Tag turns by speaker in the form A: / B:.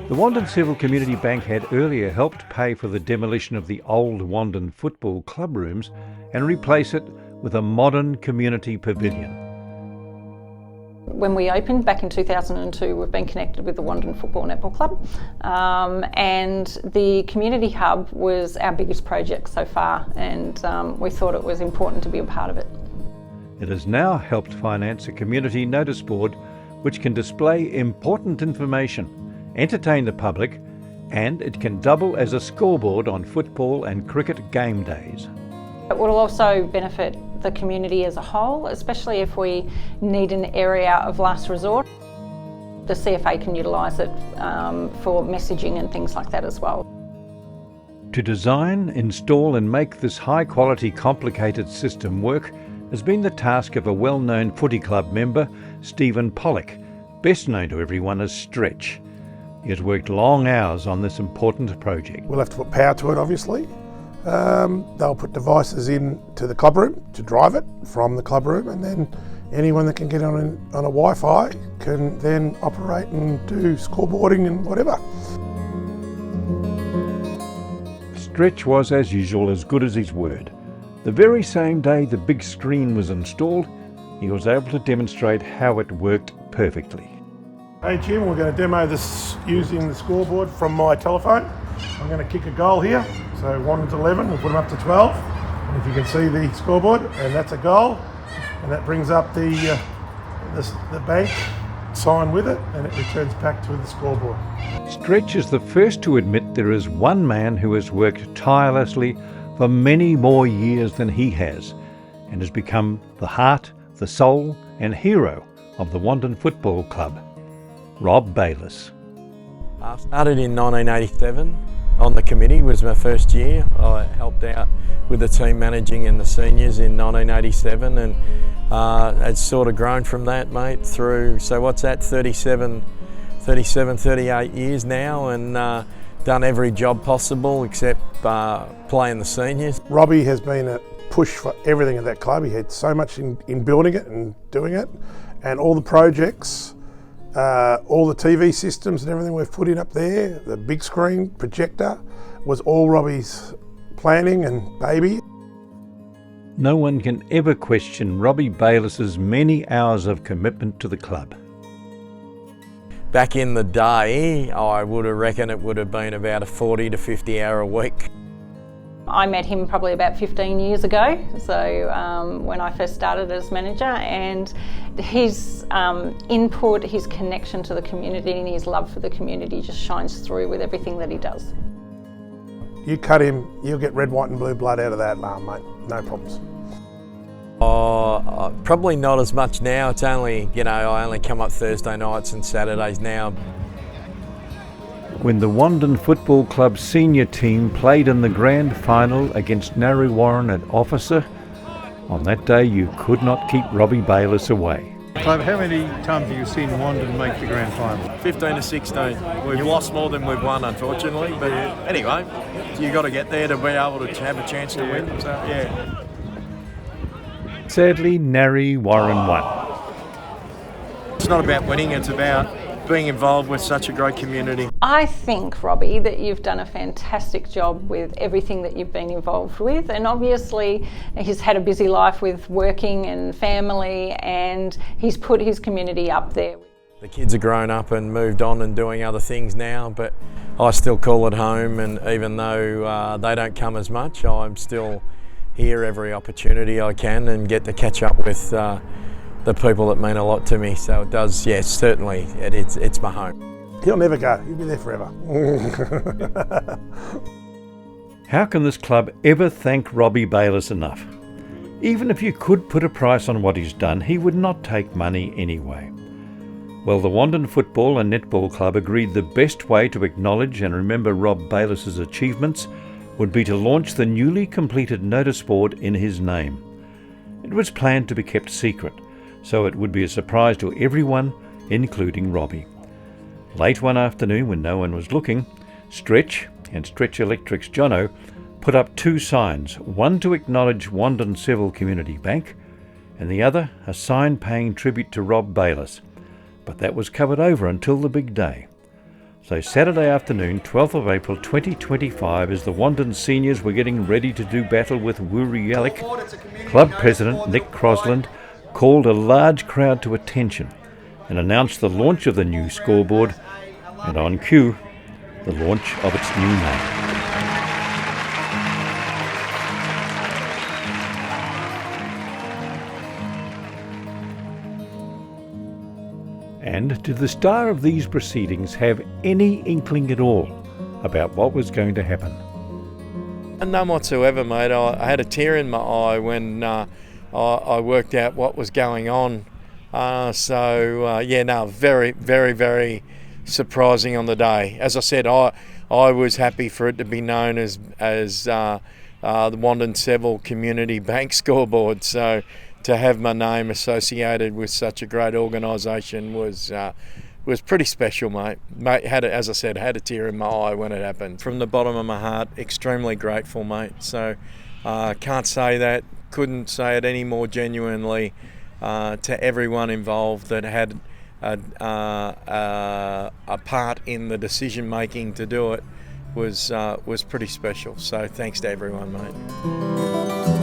A: The Wandin Seville Community Bank had earlier helped pay for the demolition of the old Wandin football club rooms and replace it with a modern community pavilion.
B: When we opened back in 2002, we've been connected with the Wandin Football Netball Club, and the community hub was our biggest project so far, and we thought it was important to be a part of it.
A: It has now helped finance a community notice board which can display important information, entertain the public, and it can double as a scoreboard on football and cricket game days.
B: It will also benefit the community as a whole, especially if we need an area of last resort. The CFA can utilise it for messaging and things like that as well.
A: To design, install and make this high-quality, complicated system work has been the task of a well-known footy club member, Stephen Pollock, best known to everyone as Stretch. He has worked long hours on this important project.
C: We'll have to put power to it, obviously. They'll put devices in to the club room to drive it from the club room, and then anyone that can get on a Wi-Fi can then operate and do scoreboarding and whatever.
A: Stretch was, as usual, as good as his word. The very same day the big screen was installed, he was able to demonstrate how it worked perfectly.
C: Hey Jim, we're going to demo this using the scoreboard from my telephone. I'm going to kick a goal here. So Wandin's 11, we'll put them up to 12. And if you can see the scoreboard, and that's a goal. And that brings up the bank sign with it, and it returns back to the scoreboard.
A: Stretch is the first to admit there is one man who has worked tirelessly for many more years than he has, and has become the heart, the soul and hero of the Wandin Football Club. Rob Bayliss.
D: I started in 1987 on the committee. It was my first year. I helped out with the team managing and the seniors in 1987, and it's sort of grown from that, mate, through, so what's that, 38 years now, and done every job possible except playing the seniors.
C: Robbie has been a push for everything at that club. He had so much in building it and doing it, and all the projects, all the TV systems and everything we've put in up there, the big screen projector, was all Robbie's planning and baby.
A: No one can ever question Robbie Bayliss's many hours of commitment to the club.
D: Back in the day, I would have reckoned it would have been about a 40 to 50 hour a week.
B: I met him probably about 15 years ago, so when I first started as manager, and his input, his connection to the community and his love for the community just shines through with everything that he does.
C: You cut him, you'll get red, white and blue blood out of that alarm, mate, no problems.
D: Probably not as much now. It's only, I only come up Thursday nights and Saturdays now.
A: When the Wandin Football Club senior team played in the grand final against Narre Warren at Officer, on that day you could not keep Robbie Bayliss away.
E: Clive, how many times have you seen Wandin make the grand final?
D: 15 to 16. We've lost more than we've won, unfortunately, but anyway, you got to get there to be able to have a chance to win. So yeah.
A: Sadly, Narre Warren won.
D: It's not about winning, it's about being involved with such a great community.
B: I think, Robbie, that you've done a fantastic job with everything that you've been involved with, and obviously he's had a busy life with working and family, and he's put his community up there.
D: The kids are grown up and moved on and doing other things now, but I still call it home, and even though they don't come as much, I'm still here every opportunity I can and get to catch up with the people that mean a lot to me. So it does, yes, certainly, it's my home.
C: He'll never go, he'll be there forever.
A: How can this club ever thank Robbie Bayliss enough? Even if you could put a price on what he's done, he would not take money anyway. Well, the Wandin Football and Netball Club agreed the best way to acknowledge and remember Rob Bayliss's achievements would be to launch the newly completed notice board in his name. It was planned to be kept secret, so it would be a surprise to everyone, including Robbie. Late one afternoon, when no one was looking, Stretch and Stretch Electric's Jono put up two signs, one to acknowledge Wandin Seville Community Bank and the other a sign paying tribute to Rob Bayliss. But that was covered over until the big day. So Saturday afternoon, 12th of April 2025, as the Wandin seniors were getting ready to do battle with Wuriyalik, club president Nick Crosland called a large crowd to attention and announced the launch of the new scoreboard, and on cue, the launch of its new name. And did the star of these proceedings have any inkling at all about what was going to happen?
D: None whatsoever, mate. I had a tear in my eye when I worked out what was going on. Very, very, very surprising on the day. As I said, I was happy for it to be known as the Wandin Seville Community Bank scoreboard. So to have my name associated with such a great organisation was pretty special, mate. As I said, had a tear in my eye when it happened. From the bottom of my heart, extremely grateful, mate. So can't say that, couldn't say it any more genuinely to everyone involved that had a part in the decision making to do it was pretty special. So thanks to everyone, mate.